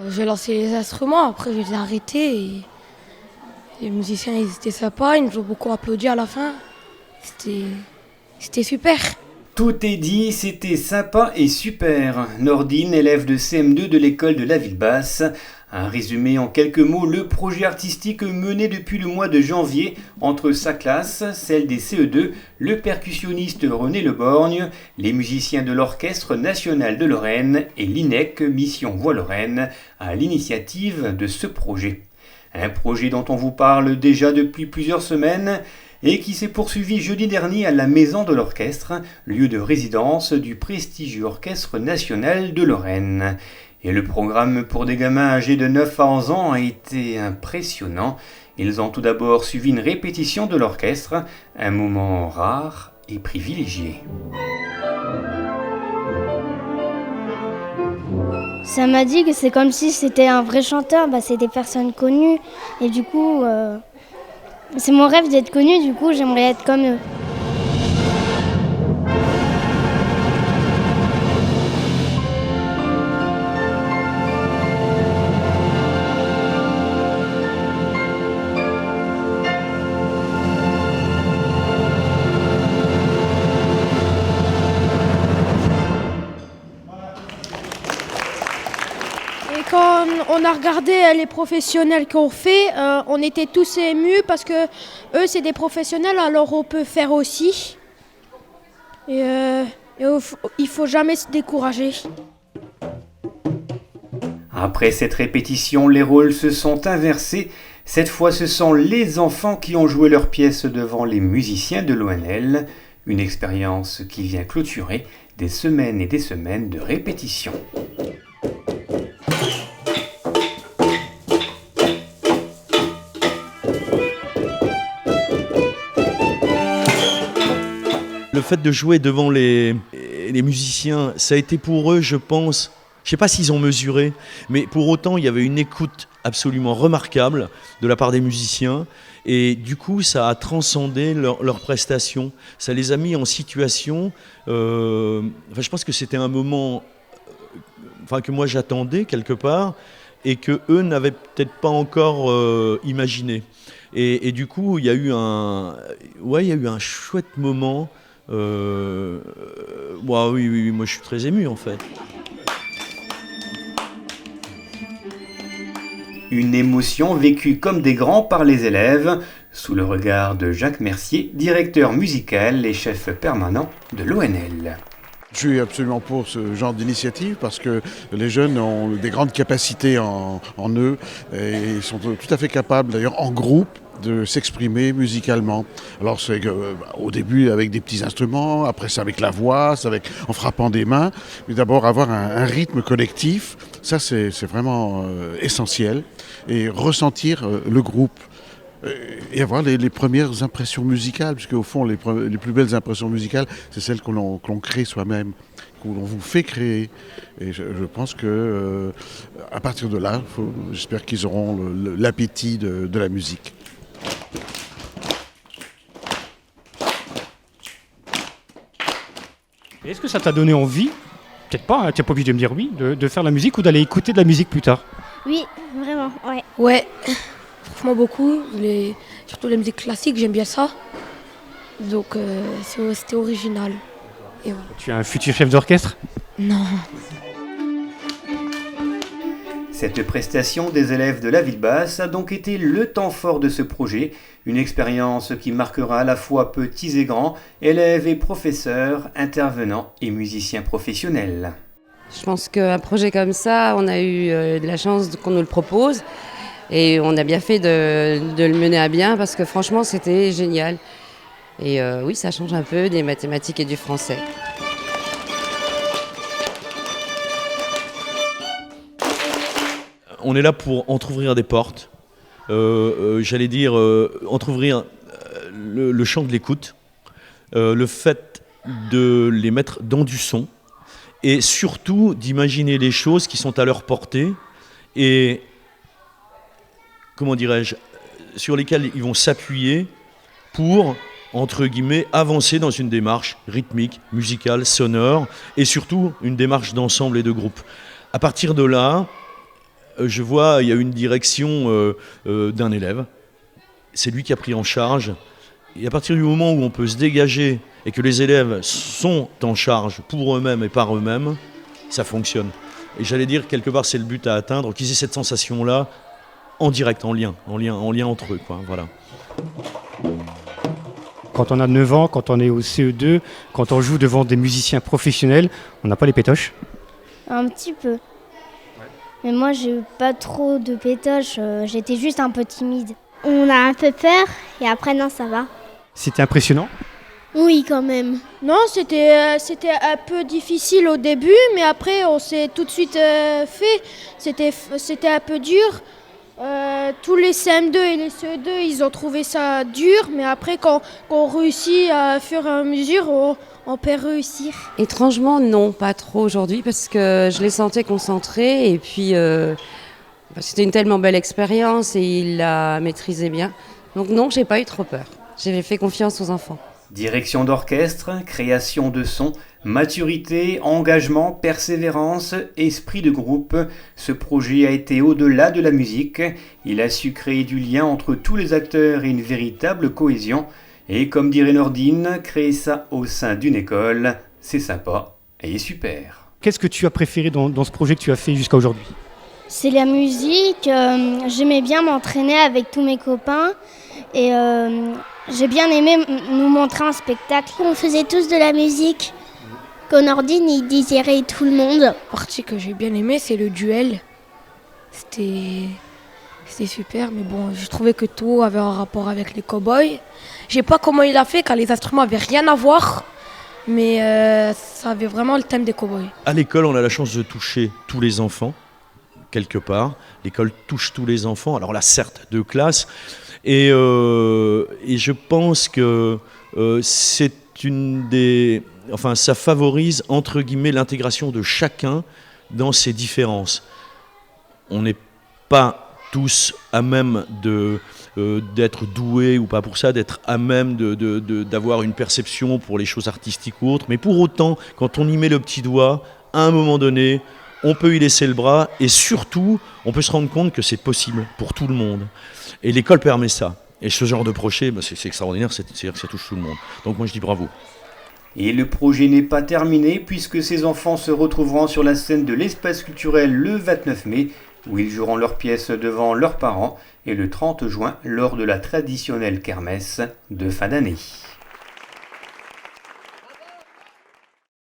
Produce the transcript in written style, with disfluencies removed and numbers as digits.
J'ai lancé les instruments, après j'ai arrêté et les musiciens ils étaient sympas, ils nous ont beaucoup applaudi à la fin. C'était, c'était super. Tout est dit, c'était sympa et super. Nordine, élève de CM2 de l'école de la Ville-Basse, a résumé en quelques mots le projet artistique mené depuis le mois de janvier entre sa classe, celle des CE2, le percussionniste René Leborgne, les musiciens de l'Orchestre national de Lorraine et l'INEC Mission Voix Lorraine à l'initiative de ce projet. Un projet dont on vous parle déjà depuis plusieurs semaines et qui s'est poursuivi jeudi dernier à la Maison de l'Orchestre, lieu de résidence du prestigieux Orchestre national de Lorraine. Et le programme pour des gamins âgés de 9 à 11 ans a été impressionnant. Ils ont tout d'abord suivi une répétition de l'orchestre, un moment rare et privilégié. Ça m'a dit que c'est comme si c'était un vrai chanteur, c'est des personnes connues. Et du coup, c'est mon rêve d'être connu, du coup j'aimerais être comme eux. Et quand on a regardé les professionnels qu'on fait, on était tous émus parce que eux c'est des professionnels, alors on peut faire aussi. Il faut jamais se décourager. Après cette répétition, les rôles se sont inversés. Cette fois, ce sont les enfants qui ont joué leurs pièces devant les musiciens de l'ONL. Une expérience qui vient clôturer des semaines et des semaines de répétition. Le fait de jouer devant les musiciens, ça a été pour eux, je pense, je ne sais pas s'ils ont mesuré, mais pour autant, il y avait une écoute absolument remarquable de la part des musiciens. Et du coup, ça a transcendé leurs prestations. Ça les a mis en situation. Je pense que c'était un moment que moi j'attendais quelque part et que eux n'avaient peut-être pas encore imaginé. Et du coup, il y a eu un chouette moment. Oui, moi je suis très ému en fait. Une émotion vécue comme des grands par les élèves, sous le regard de Jacques Mercier, directeur musical et chef permanent de l'ONL. Je suis absolument pour ce genre d'initiative parce que les jeunes ont des grandes capacités en eux et ils sont tout à fait capables, d'ailleurs en groupe, de s'exprimer musicalement. Alors c'est au début avec des petits instruments, après c'est avec la voix, en frappant des mains, mais d'abord avoir un rythme collectif, ça c'est vraiment essentiel, et ressentir le groupe. Et avoir les premières impressions musicales, puisque au fond les plus belles impressions musicales, c'est celles que l'on crée soi-même, que l'on vous fait créer. Et je pense que à partir de là, j'espère qu'ils auront l'appétit de la musique. Est-ce que ça t'a donné envie, peut-être pas, hein, tu n'es pas obligé de me dire oui, de faire de la musique ou d'aller écouter de la musique plus tard? Oui, vraiment, ouais. Ouais, franchement beaucoup. Surtout la musique classique, j'aime bien ça. Donc c'était original. Et voilà. Tu es un futur chef d'orchestre? Non. Cette prestation des élèves de la Ville-Basse a donc été le temps fort de ce projet, une expérience qui marquera à la fois petits et grands, élèves et professeurs, intervenants et musiciens professionnels. Je pense qu'un projet comme ça, on a eu de la chance qu'on nous le propose et on a bien fait de le mener à bien parce que franchement c'était génial. Et oui, ça change un peu des mathématiques et du français. On est là pour entrouvrir des portes, entrouvrir le champ de l'écoute, le fait de les mettre dans du son et surtout d'imaginer les choses qui sont à leur portée et, sur lesquelles ils vont s'appuyer pour, entre guillemets, avancer dans une démarche rythmique, musicale, sonore et surtout une démarche d'ensemble et de groupe. À partir de là, je vois, il y a une direction d'un élève. C'est lui qui a pris en charge. Et à partir du moment où on peut se dégager et que les élèves sont en charge pour eux-mêmes et par eux-mêmes, ça fonctionne. Et j'allais dire, quelque part, c'est le but à atteindre, qu'ils aient cette sensation-là en direct, en lien entre eux, quoi, voilà. Quand on a 9 ans, quand on est au CE2, quand on joue devant des musiciens professionnels, on n'a pas les pétoches? Un petit peu. Mais moi, j'ai eu pas trop de pétoches, j'étais juste un peu timide. On a un peu peur et après, non, ça va. C'était impressionnant? Oui, quand même. Non, c'était un peu difficile au début, mais après on s'est tout de suite fait. C'était un peu dur. Tous les CM2 et les CE2, ils ont trouvé ça dur, mais après quand on réussit à fur et à mesure, on peut réussir. Étrangement, non, pas trop aujourd'hui, parce que je les sentais concentrés et puis c'était une tellement belle expérience et ils la maîtrisaient bien. Donc non, j'ai pas eu trop peur. J'ai fait confiance aux enfants. Direction d'orchestre, création de son, maturité, engagement, persévérance, esprit de groupe, ce projet a été au-delà de la musique. Il a su créer du lien entre tous les acteurs et une véritable cohésion. Et comme dirait Nordine, créer ça au sein d'une école, c'est sympa et super. Qu'est-ce que tu as préféré dans ce projet que tu as fait jusqu'à aujourd'hui? C'est la musique, j'aimais bien m'entraîner avec tous mes copains et j'ai bien aimé nous montrer un spectacle. On faisait tous de la musique. Quand Nordine, il désirait tout le monde. La partie que j'ai bien aimée, c'est le duel. C'était super, mais bon, je trouvais que tout avait un rapport avec les cow-boys. Je sais pas comment il a fait, car les instruments avaient rien à voir, mais ça avait vraiment le thème des cow-boys. À l'école, on a la chance de toucher tous les enfants, quelque part. L'école touche tous les enfants, alors là, certes, de classe. Et je pense que c'est ça favorise, entre guillemets, l'intégration de chacun dans ses différences. On n'est pas tous à même d'être doués ou pas pour ça, d'être à même d'avoir une perception pour les choses artistiques ou autres. Mais pour autant, quand on y met le petit doigt, à un moment donné, on peut y laisser le bras et surtout, on peut se rendre compte que c'est possible pour tout le monde. Et l'école permet ça. Et ce genre de projet, c'est extraordinaire, c'est-à-dire que ça touche tout le monde. Donc moi je dis bravo. Et le projet n'est pas terminé puisque ces enfants se retrouveront sur la scène de l'espace culturel le 29 mai où ils joueront leurs pièces devant leurs parents et le 30 juin lors de la traditionnelle kermesse de fin d'année.